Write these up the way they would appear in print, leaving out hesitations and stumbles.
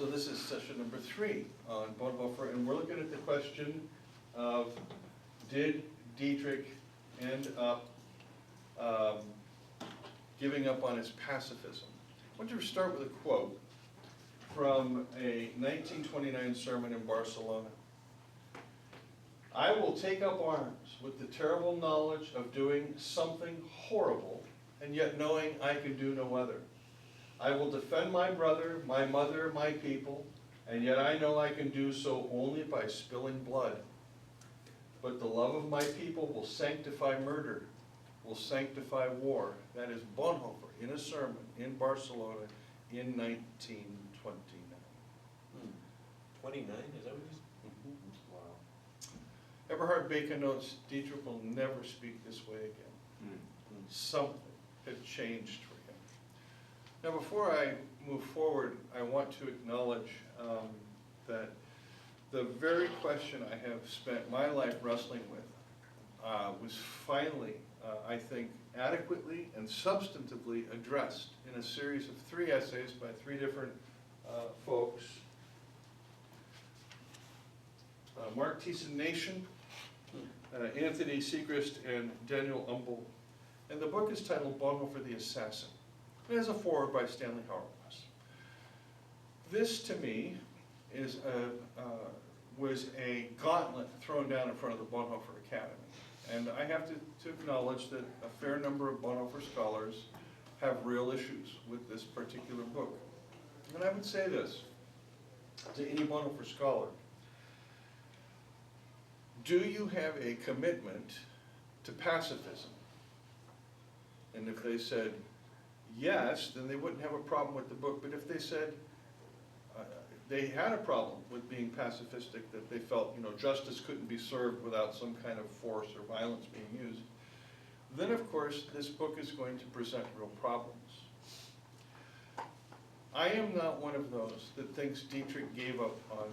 So this is session number 3 on Bonhoeffer, and we're looking at the question of, did Dietrich end up giving up on his pacifism? I want you to start with a quote from a 1929 sermon in Barcelona. "I will take up arms with the terrible knowledge of doing something horrible, and yet knowing I can do no other. I will defend my brother, my mother, my people, and yet I know I can do so only by spilling blood. But the love of my people will sanctify murder, will sanctify war." That is Bonhoeffer in a sermon in Barcelona in 1929. 29, is that what you said? Mm-hmm. Wow. Eberhard Bacon notes, Dietrich will never speak this way again. Something had changed for him. Now, before I move forward, I want to acknowledge that the very question I have spent my life wrestling with was finally, I think, adequately and substantively addressed in a series of 3 essays by 3 different folks. Mark Thiessen-Nation, Anthony Segrist, and Daniel Umbel. And the book is titled Bonhoeffer the Assassin. It has a foreword by Stanley Hauerwas. This, to me, is was a gauntlet thrown down in front of the Bonhoeffer Academy. And I have to acknowledge that a fair number of Bonhoeffer scholars have real issues with this particular book. And I would say this to any Bonhoeffer scholar: do you have a commitment to pacifism? And if they said yes, then they wouldn't have a problem with the book. But if they said they had a problem with being pacifistic, that they felt, justice couldn't be served without some kind of force or violence being used, then of course this book is going to present real problems. I am not one of those that thinks Dietrich gave up on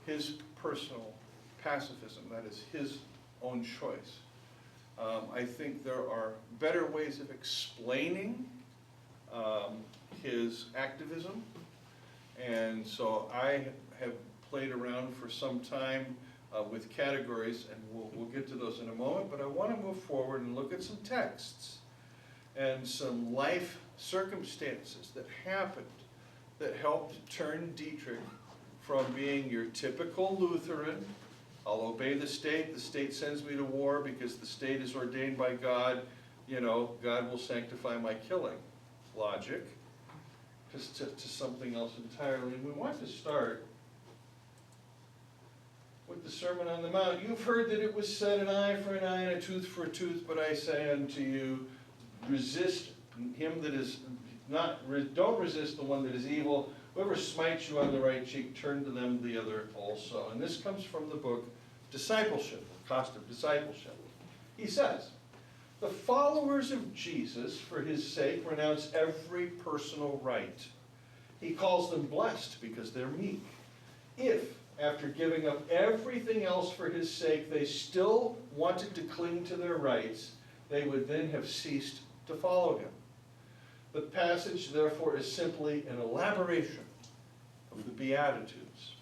his personal pacifism. That is his own choice. I think there are better ways of explaining his activism, and so I have played around for some time with categories, and we'll get to those in a moment, but I want to move forward and look at some texts and some life circumstances that happened that helped turn Dietrich from being your typical Lutheran, I'll obey the state sends me to war because the state is ordained by God, God will sanctify my killing logic, to something else entirely. And we want to start with the Sermon on the Mount. "You've heard that it was said, an eye for an eye and a tooth for a tooth, but I say unto you, resist him that is not, don't resist the one that is evil. Whoever smites you on the right cheek, turn to them the other also." And this comes from the book Discipleship, The Cost of Discipleship. He says, "The followers of Jesus, for his sake, renounce every personal right. He calls them blessed because they're meek. If, after giving up everything else for his sake, they still wanted to cling to their rights, they would then have ceased to follow him." The passage, therefore, is simply an elaboration of the Beatitudes.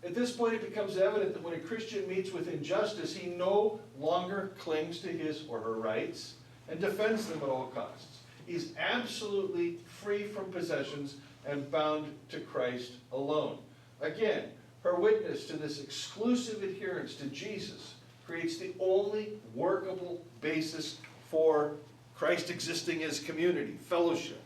At this point, it becomes evident that when a Christian meets with injustice, he no longer clings to his or her rights and defends them at all costs. He's absolutely free from possessions and bound to Christ alone. Again, her witness to this exclusive adherence to Jesus creates the only workable basis for Christ existing as community, fellowship,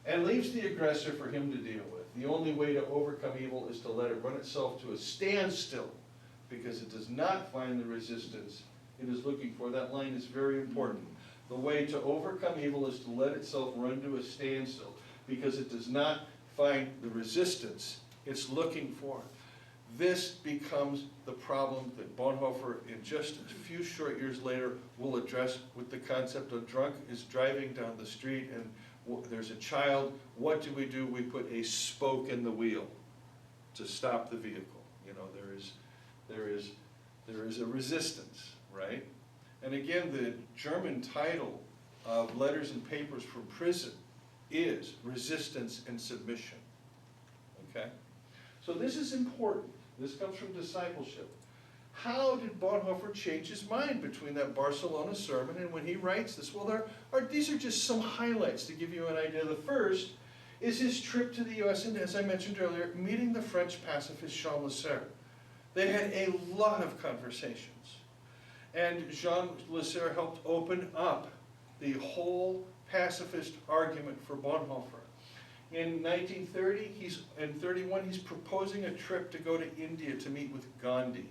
and leaves the aggressor for him to deal with. The only way to overcome evil is to let it run itself to a standstill, because it does not find the resistance it is looking for. That line is very important. The way to overcome evil is to let itself run to a standstill, because it does not find the resistance it's looking for. This becomes the problem that Bonhoeffer, in just a few short years later, will address with the concept of drunk is driving down the street and there's a child. What do? We put a spoke in the wheel to stop the vehicle. There is a resistance, right? And again, the German title of Letters and Papers from Prison is Resistance and Submission. okay? So this is important. This comes from discipleship. How did Bonhoeffer change his mind between that Barcelona sermon and when he writes this? Well, these are just some highlights to give you an idea. The first is his trip to the U.S. and, as I mentioned earlier, meeting the French pacifist Jean Lasserre. They had a lot of conversations. And Jean Lasserre helped open up the whole pacifist argument for Bonhoeffer. In 1930, in 31, he's proposing a trip to go to India to meet with Gandhi,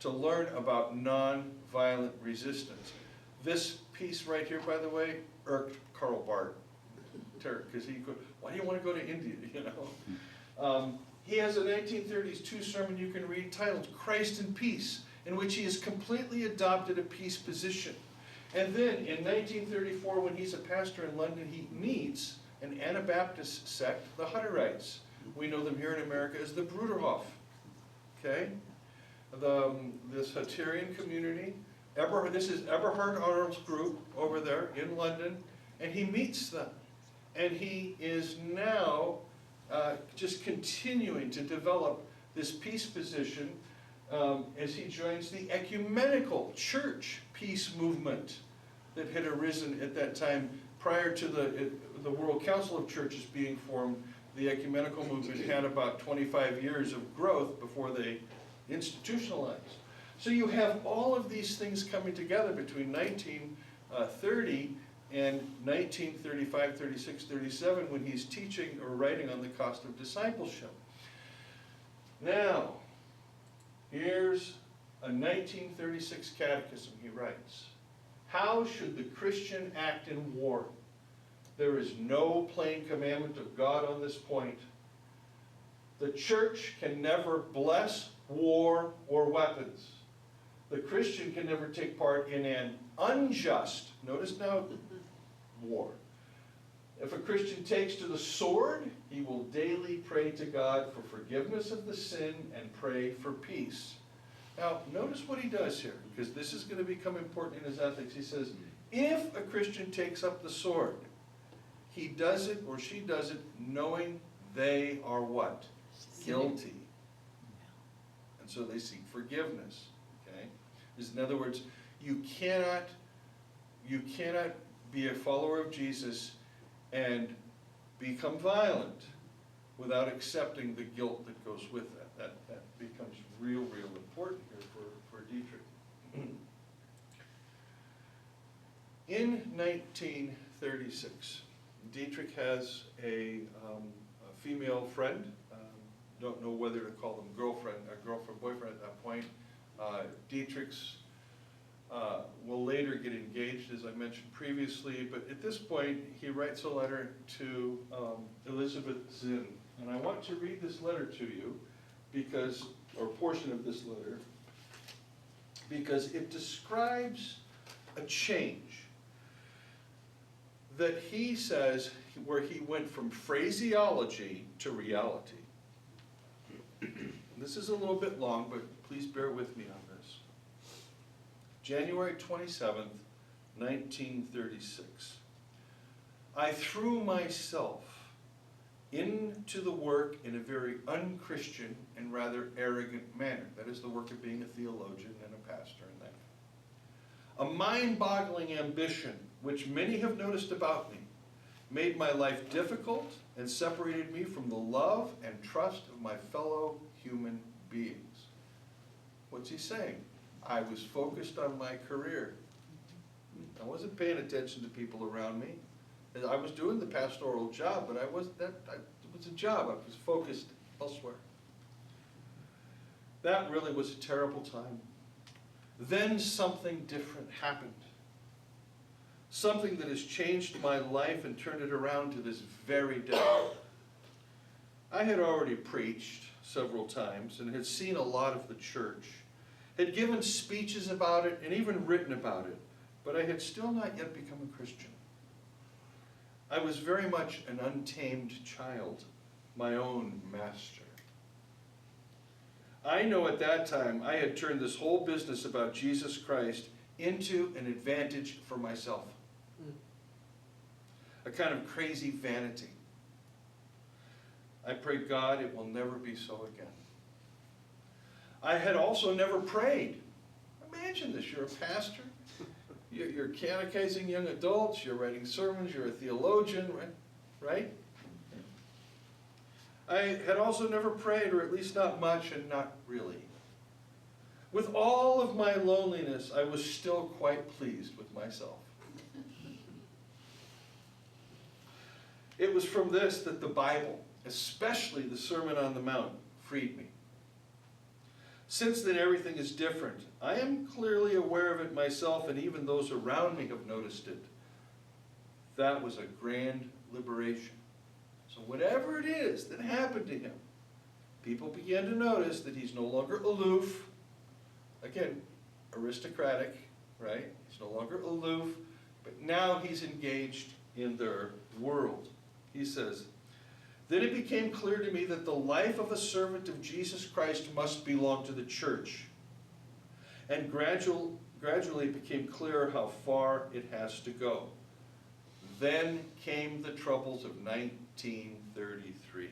to learn about non-violent resistance. This piece right here, by the way, irked Karl Barth, because he could, why do you want to go to India, you know? He has a 1930s sermon you can read titled Christ and Peace, in which he has completely adopted a peace position. And then in 1934, when he's a pastor in London, he meets an Anabaptist sect, the Hutterites. We know them here in America as the Bruderhof, okay? This Hutterian community, this is Eberhard Arnold's group over there in London, and he meets them. And he is now just continuing to develop this peace position as he joins the ecumenical church peace movement that had arisen at that time prior to the World Council of Churches being formed. The ecumenical movement had about 25 years of growth before they institutionalized. So you have all of these things coming together between 1930 and 1935, 36, 37 when he's teaching or writing on the cost of discipleship. Now, here's a 1936 catechism he writes. How should the Christian act in war? There is no plain commandment of God on this point. The church can never bless war or weapons. The Christian can never take part in an unjust, notice now, war. If a Christian takes to the sword, he will daily pray to God for forgiveness of the sin and pray for peace. Now, notice what he does here, because this is going to become important in his ethics. He says, if a Christian takes up the sword, he does it or she does it knowing they are what? Guilty. And so they seek forgiveness. Okay? In other words, you cannot be a follower of Jesus and become violent without accepting the guilt that goes with that. That becomes real important here for Dietrich. In 1936, Dietrich has a female friend. Don't know whether to call them girlfriend, boyfriend at that point. Dietrich's will later get engaged, as I mentioned previously, but at this point he writes a letter to Elizabeth Zinn. And I want to read this letter to you, because, or a portion of this letter, because it describes a change that he says where he went from phraseology to reality. This is a little bit long, but please bear with me on this. January 27th, 1936. I threw myself into the work in a very unchristian and rather arrogant manner. That is the work of being a theologian and a pastor and that. A mind-boggling ambition, which many have noticed about me, made my life difficult and separated me from the love and trust of my fellow human beings. What's he saying? I was focused on my career. I wasn't paying attention to people around me. I was doing the pastoral job, but it was a job. I was focused elsewhere. That really was a terrible time. Then something different happened. Something that has changed my life and turned it around to this very day. I had already preached several times and had seen a lot of the church, had given speeches about it and even written about it, but I had still not yet become a Christian. I was very much an untamed child, my own master. I know at that time I had turned this whole business about Jesus Christ into an advantage for myself. A kind of crazy vanity. I pray God it will never be so again. I had also never prayed. Imagine this, you're a pastor, you're catechizing young adults, you're writing sermons, you're a theologian, right? I had also never prayed, or at least not much and not really. With all of my loneliness, I was still quite pleased with myself. It was from this that the Bible, especially the Sermon on the Mount, freed me. Since then, everything is different. I am clearly aware of it myself, and even those around me have noticed it. That was a grand liberation. So whatever it is that happened to him, people began to notice that he's no longer aloof. Again, aristocratic, right? He's no longer aloof, but now he's engaged in their world. He says, then it became clear to me that the life of a servant of Jesus Christ must belong to the church. And gradually it became clear how far it has to go. Then came the troubles of 1933.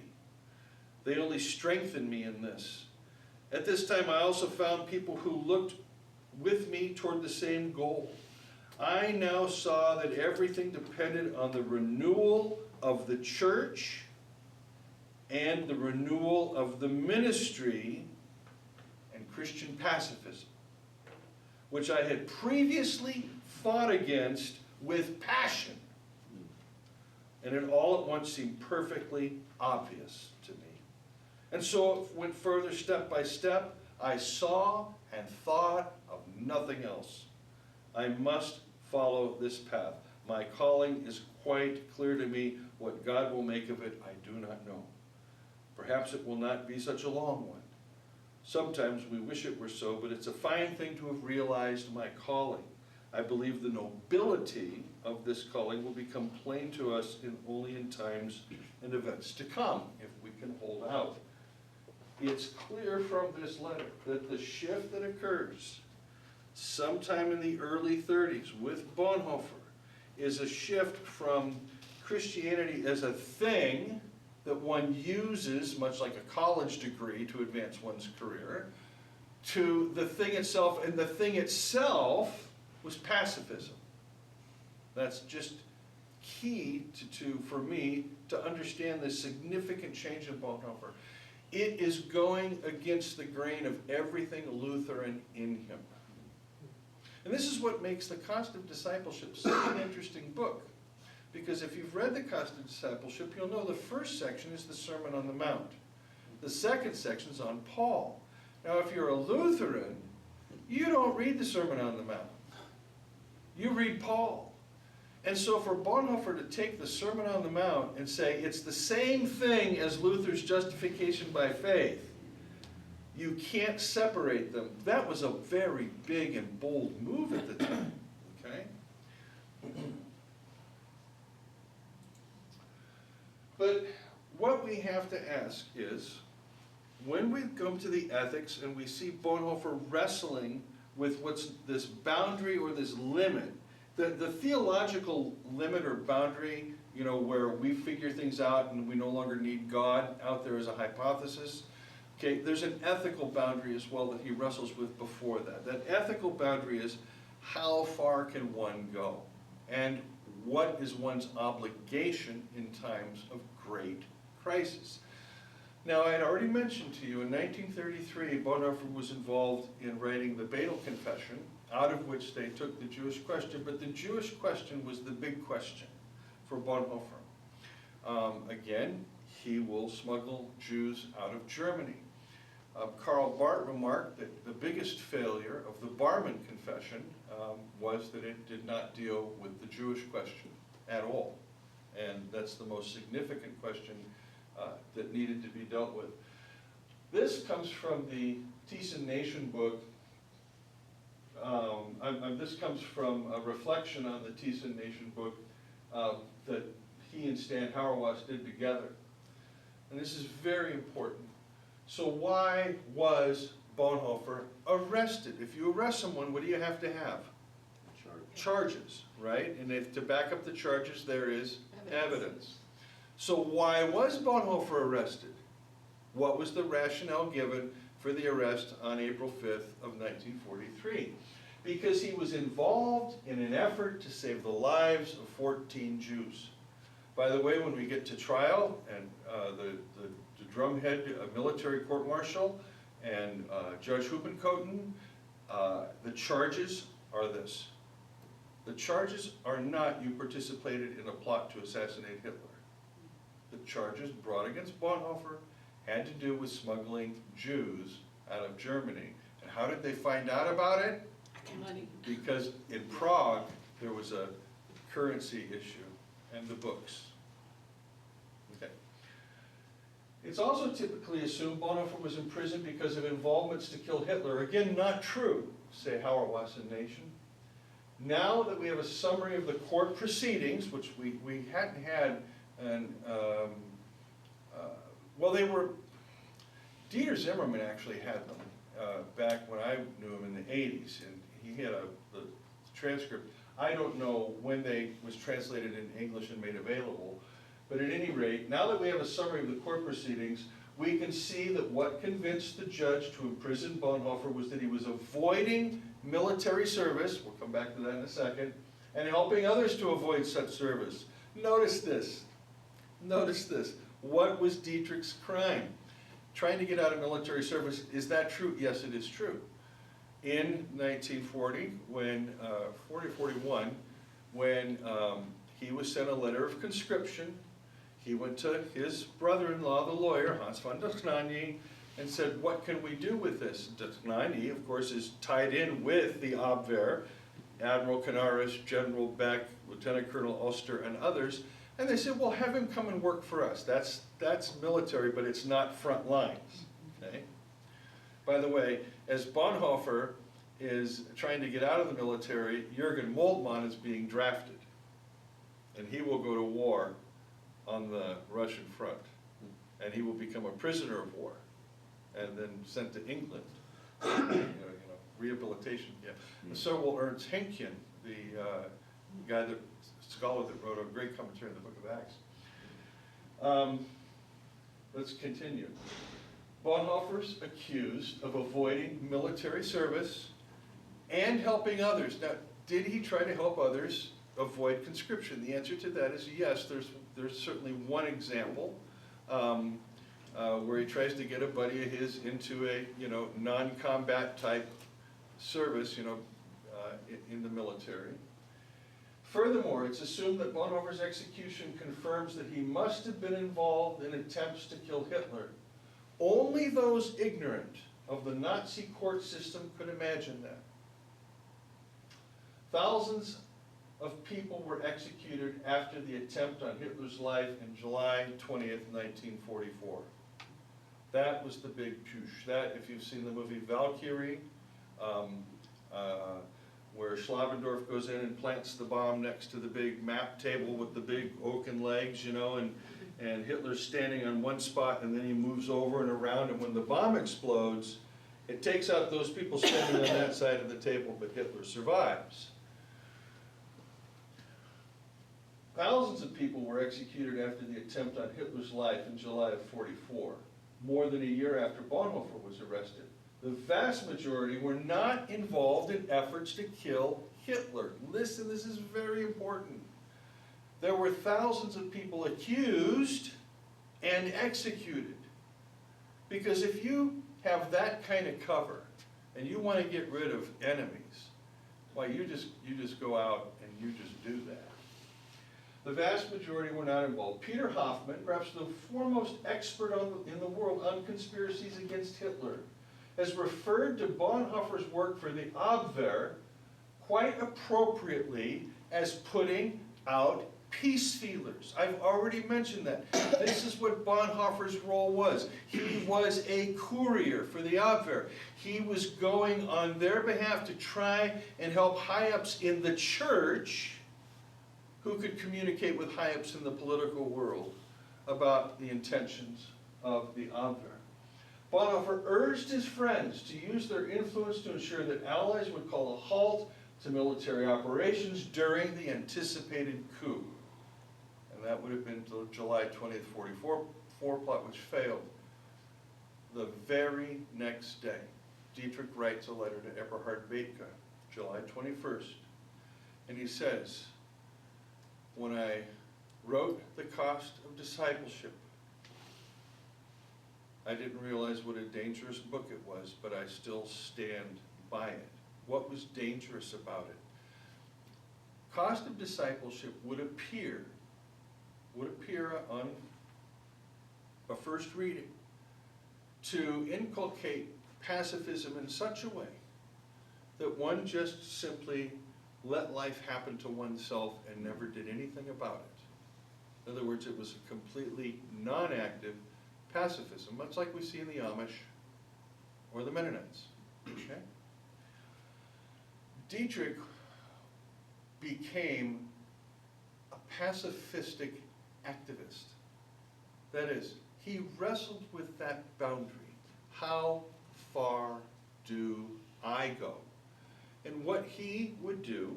They only strengthened me in this. At this time, I also found people who looked with me toward the same goal. I now saw that everything depended on the renewal of the church and the renewal of the ministry and Christian pacifism, which I had previously fought against with passion. And it all at once seemed perfectly obvious to me. And so it went further step by step. I saw and thought of nothing else. I must follow this path. My calling is quite clear to me. What God will make of it, I do not know. Perhaps it will not be such a long one. Sometimes we wish it were so, but it's a fine thing to have realized my calling. I believe the nobility of this calling will become plain to us only in times and events to come, if we can hold out. It's clear from this letter that the shift that occurs sometime in the early 30s with Bonhoeffer is a shift from Christianity as a thing that one uses, much like a college degree, to advance one's career, to the thing itself, and the thing itself was pacifism. That's just key for me to understand this significant change in Bonhoeffer. It is going against the grain of everything Lutheran in him. And this is what makes The Cost of Discipleship such an interesting book. Because if you've read The Cost of Discipleship, you'll know the first section is the Sermon on the Mount. The second section is on Paul. Now, if you're a Lutheran, you don't read the Sermon on the Mount. You read Paul. And so for Bonhoeffer to take the Sermon on the Mount and say it's the same thing as Luther's justification by faith, you can't separate them. That was a very big and bold move at the time, okay? But what we have to ask is, when we come to the ethics and we see Bonhoeffer wrestling with what's this boundary or this limit, the theological limit or boundary, you know, where we figure things out and we no longer need God out there as a hypothesis, okay, there's an ethical boundary as well that he wrestles with before that. That ethical boundary is, how far can one go? And what is one's obligation in times of great crisis? Now, I had already mentioned to you, in 1933, Bonhoeffer was involved in writing the Badal Confession, out of which they took the Jewish question, but the Jewish question was the big question for Bonhoeffer. Again, he will smuggle Jews out of Germany. Karl Barth remarked that the biggest failure of the Barmen Confession was that it did not deal with the Jewish question at all. And that's the most significant question that needed to be dealt with. This comes from the Thyssen Nation book. This comes from a reflection on the Thyssen Nation book that he and Stan Hauerwas did together. And this is very important. So why was Bonhoeffer arrested? If you arrest someone, what do you have to have? Charges, right? And if to back up the charges, there is evidence. So why was Bonhoeffer arrested? What was the rationale given for the arrest on April 5th of 1943? Because he was involved in an effort to save the lives of 14 Jews. By the way, when we get to trial, and the drumhead military court-martial and Judge Huppenkotten, the charges are this. The charges are not you participated in a plot to assassinate Hitler. The charges brought against Bonhoeffer had to do with smuggling Jews out of Germany. And how did they find out about it? Money. Because in Prague, there was a currency issue and the books. Okay. It's also typically assumed Bonhoeffer was in prison because of involvements to kill Hitler. Again, not true, say Howard Watson Nation. Now that we have a summary of the court proceedings, which we hadn't had, and well, they were, Dieter Zimmerman actually had them back when I knew him in the 80s, and he had the transcript. I don't know when they was translated in English and made available, but at any rate, now that we have a summary of the court proceedings, we can see that what convinced the judge to imprison Bonhoeffer was that he was avoiding military service, we'll come back to that in a second, and helping others to avoid such service. Notice this. Notice this. What was Dietrich's crime? Trying to get out of military service. Is that true? Yes, it is true. In 1940, when 41, when he was sent a letter of conscription, he went to his brother-in-law, the lawyer, Hans von Dohnanyi, and said, what can we do with this? Dohnanyi, of course, is tied in with the Abwehr, Admiral Canaris, General Beck, Lieutenant Colonel Oster, and others. And they said, well, have him come and work for us. That's military, but it's not front lines. Okay? By the way, as Bonhoeffer is trying to get out of the military, Jürgen Moltmann is being drafted. And he will go to war on the Russian front. And he will become a prisoner of war and then sent to England. Rehabilitation camp. And so will Ernst Henkin, the scholar that wrote a great commentary on the Book of Acts. Let's continue. Bonhoeffer's accused of avoiding military service and helping others. Now, did he try to help others avoid conscription? The answer to that is yes. There's certainly one example where he tries to get a buddy of his into a non-combat type service in the military. Furthermore, it's assumed that Bonhoeffer's execution confirms that he must have been involved in attempts to kill Hitler. Only those ignorant of the Nazi court system could imagine that. Thousands of people were executed after the attempt on Hitler's life in July 20th, 1944. That was the big push. That, if you've seen the movie Valkyrie, where Schlabendorf goes in and plants the bomb next to the big map table with the big oaken legs, and Hitler's standing on one spot and then he moves over and around, and when the bomb explodes, it takes out those people standing on that side of the table, but Hitler survives. Thousands of people were executed after the attempt on Hitler's life in July of 44, more than a year after Bonhoeffer was arrested. The vast majority were not involved in efforts to kill Hitler. Listen, this is very important. There were thousands of people accused and executed. Because if you have that kind of cover and you want to get rid of enemies, why, you just go out and you just do that. The vast majority were not involved. Peter Hoffman, perhaps the foremost expert in the world on conspiracies against Hitler, has referred to Bonhoeffer's work for the Abwehr quite appropriately as putting out peace feelers. I've already mentioned that. This is what Bonhoeffer's role was. He was a courier for the Abwehr. He was going on their behalf to try and help high-ups in the church who could communicate with high-ups in the political world about the intentions of the Abwehr. Bonhoeffer urged his friends to use their influence to ensure that Allies would call a halt to military operations during the anticipated coup. And and that would have been till July 20th, 44 plot, which failed. The very next day, Dietrich writes a letter to Eberhard Bethke, July 21st, and he says, when I wrote The Cost of Discipleship, I didn't realize what a dangerous book it was, but I still stand by it. What was dangerous about it? Cost of Discipleship would appear on a first reading to inculcate pacifism in such a way that one just simply let life happen to oneself and never did anything about it. In other words, it was a completely non-active pacifism, much like we see in the Amish or the Mennonites. Okay? Dietrich became a pacifistic activist. That is, he wrestled with that boundary. How far do I go? And what he would do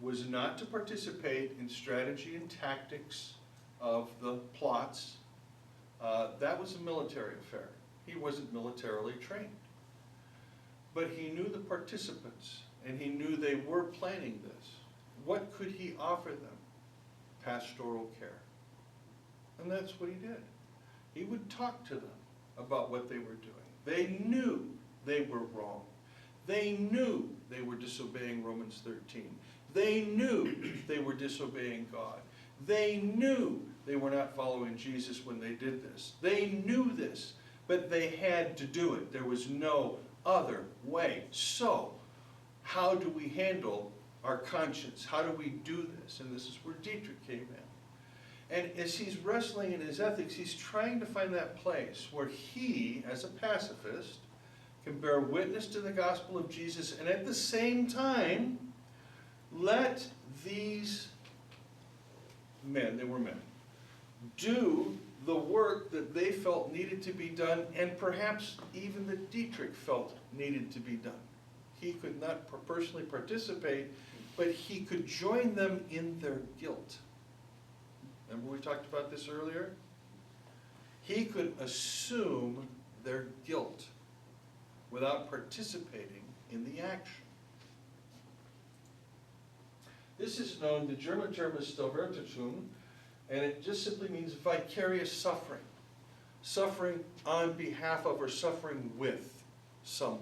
was not to participate in strategy and tactics of the plots. That was a military affair. He wasn't militarily trained. But he knew the participants, and he knew they were planning this. What could he offer them? Pastoral care. And that's what he did. He would talk to them about what they were doing. They knew they were wrong. They knew they were disobeying Romans 13. They knew they were disobeying God. They knew they were not following Jesus when they did this. They knew this, but they had to do it. There was no other way. So, how do we handle our conscience? How do we do this? And this is where Dietrich came in. And as he's wrestling in his ethics, he's trying to find that place where he, as a pacifist, can bear witness to the gospel of Jesus and at the same time let these men, they were men, do the work that they felt needed to be done, and perhaps even that Dietrich felt needed to be done. He could not personally participate, but he could join them in their guilt. Remember we talked about this earlier? He could assume their guilt without participating in the action. This is known, the German term is Stellvertretung, and it just simply means vicarious suffering. Suffering on behalf of or suffering with someone.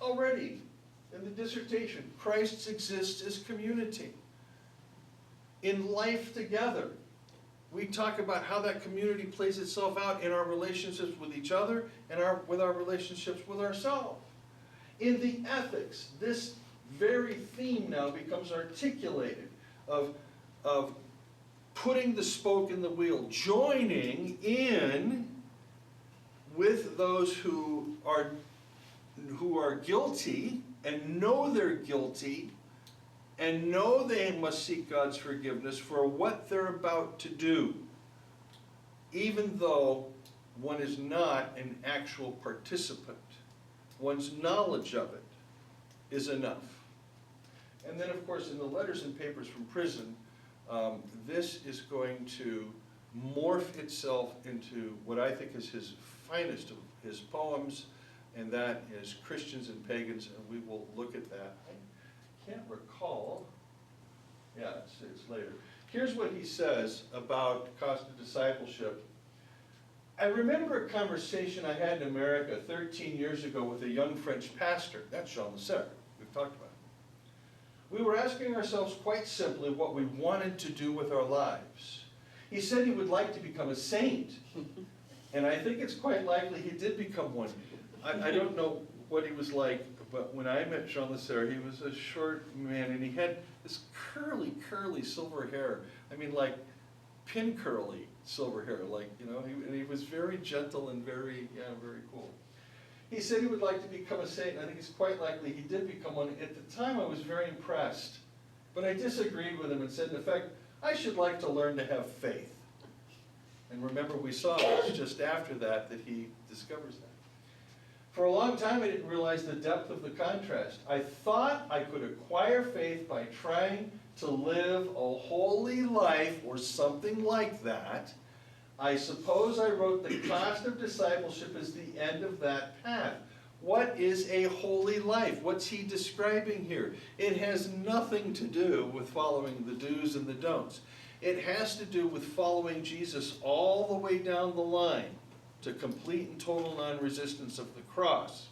Already, in the dissertation, Christ exists as community. In life together, we talk about how that community plays itself out in our relationships with each other and with our relationships with ourselves. In the ethics, this very theme now becomes articulated of putting the spoke in the wheel, joining in with those who are guilty and know they're guilty and know they must seek God's forgiveness for what they're about to do, even though one is not an actual participant. One's knowledge of it is enough. And then, of course, in the letters and papers from prison, this is going to morph itself into what I think is his finest of his poems, and that is Christians and Pagans, and we will look at that. I can't recall. Yeah, it's later. Here's what he says about Cost of Discipleship. I remember a conversation I had in America 13 years ago with a young French pastor. That's Jean Lasserre. We've talked about it. We were asking ourselves quite simply what we wanted to do with our lives. He said he would like to become a saint. And I think it's quite likely he did become one. I don't know what he was like, but when I met Jean Lasserre, he was a short man, and he had this curly silver hair. I mean, like pin curly silver hair, like, you know, and he was very gentle and very cool. He said he would like to become a saint, and I think it's quite likely he did become one. At the time, I was very impressed, but I disagreed with him and said, in effect, I should like to learn to have faith. And remember, we saw this just after that he discovers that. For a long time, I didn't realize the depth of the contrast. I thought I could acquire faith by trying to live a holy life or something like that. I suppose I wrote the cost of discipleship as the end of that path. What is a holy life? What's he describing here? It has nothing to do with following the do's and the don'ts. It has to do with following Jesus all the way down the line to complete and total non-resistance of the cross.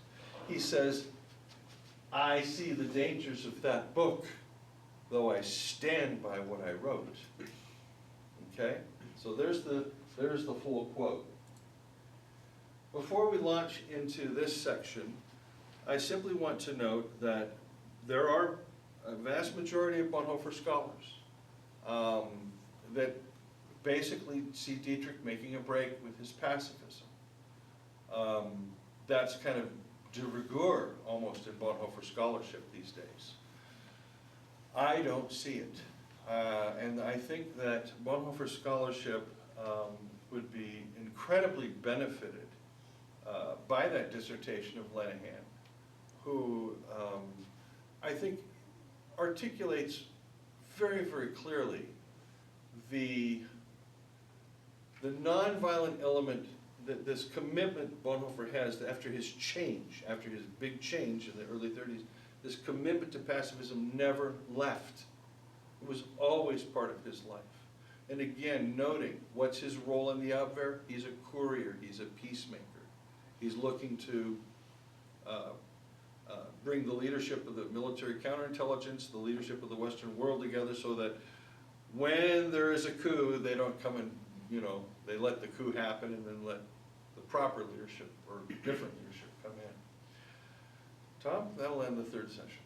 He says, I see the dangers of that book, though I stand by what I wrote. Okay? So there's the full quote. Before we launch into this section, I simply want to note that there are a vast majority of Bonhoeffer scholars that basically see Dietrich making a break with his pacifism. That's kind of de rigueur almost in Bonhoeffer scholarship these days. I don't see it. And I think that Bonhoeffer scholarship would be incredibly benefited by that dissertation of Lenihan, who I think articulates very, very clearly the nonviolent element, that this commitment Bonhoeffer has after his change, after his big change in the early 30s, this commitment to pacifism never left. It was always part of his life. And again, noting what's his role in the Abwehr? He's a courier, he's a peacemaker. He's looking to bring the leadership of the military counterintelligence, the leadership of the Western world together so that when there is a coup, they don't come and, they let the coup happen and then let the proper leadership or different leadership come in. Tom, that'll end the third session.